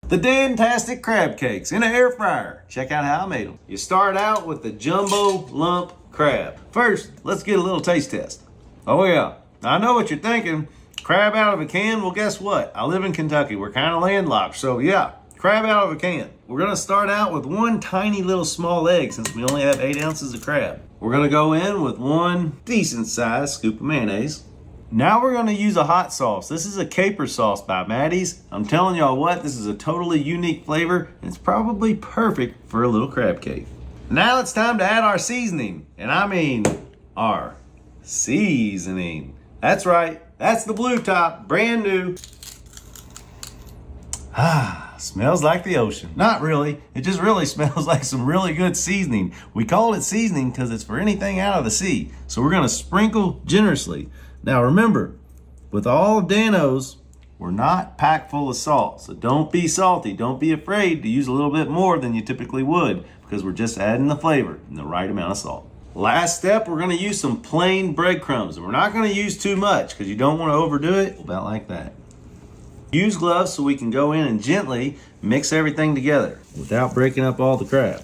The Dantastic Crab Cakes in an air fryer. Check out how I made them. You start out with the jumbo lump crab. First, let's get a little taste test. Oh yeah, I know what you're thinking. Crab out of a can? Well, guess what? I live in Kentucky. We're kind of landlocked, so yeah, crab out of a can. We're gonna start out with one tiny little small egg since we only have 8 ounces of crab. We're gonna go in with one decent sized scoop of mayonnaise. Now we're gonna use a hot sauce. This is a caper sauce by Maddie's. I'm telling y'all what, this is a totally unique flavor and it's probably perfect for a little crab cake. Now it's time to add our seasoning, and I mean our seasoning. That's right, that's the Blue Top, brand new. Smells like the ocean. Not really, it just really smells like some really good seasoning. We call it seasoning because it's for anything out of the sea. So we're gonna sprinkle generously. Now remember, with all of Dan-O's, we're not packed full of salt. So don't be salty, don't be afraid to use a little bit more than you typically would because we're just adding the flavor and the right amount of salt. Last step, we're gonna use some plain breadcrumbs. And we're not gonna use too much because you don't wanna overdo it, about like that. Use gloves so we can go in and gently mix everything together without breaking up all the crab.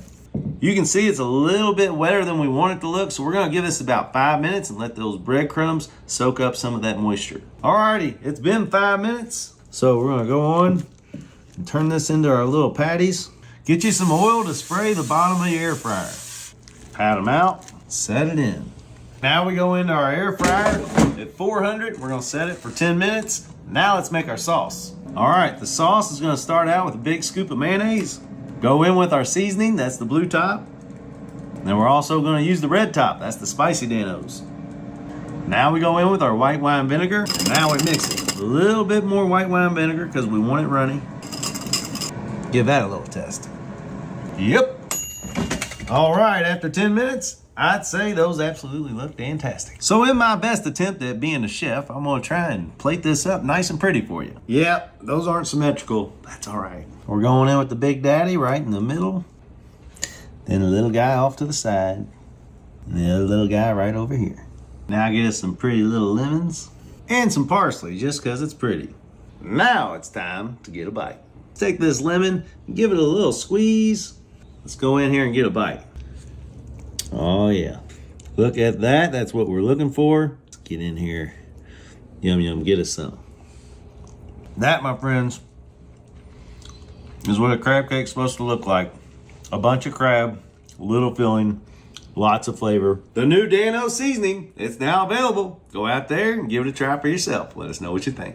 You can see it's a little bit wetter than we want it to look, so we're gonna give this about 5 minutes and let those breadcrumbs soak up some of that moisture. Alrighty, it's been 5 minutes. So we're gonna go on and turn this into our little patties. Get you some oil to spray the bottom of your air fryer. Pat them out, set it in. Now we go into our air fryer at 400. We're gonna set it for 10 minutes. Now let's make our sauce. All right, the sauce is gonna start out with a big scoop of mayonnaise. Go in with our seasoning, that's the Blue Top. Then we're also gonna use the Red Top, that's the spicy Dan-O's. Now we go in with our white wine vinegar. Now we mix it. A little bit more white wine vinegar because we want it runny. Give that a little test. Yep. All right, after 10 minutes, I'd say those absolutely look fantastic. So in my best attempt at being a chef, I'm gonna try and plate this up nice and pretty for you. Yep, those aren't symmetrical. That's all right. We're going in with the Big Daddy right in the middle. Then a little guy off to the side. And the other little guy right over here. Now get us some pretty little lemons and some parsley just because it's pretty. Now it's time to get a bite. Take this lemon and give it a little squeeze. Let's go in here and get a bite. Oh yeah, look at that. That's what we're looking for. Let's get in here. Yum, yum, get us some. That, my friends, is what a crab cake's supposed to look like. A bunch of crab, a little filling, lots of flavor. The new Dan-O seasoning, it's now available. Go out there and give it a try for yourself. Let us know what you think.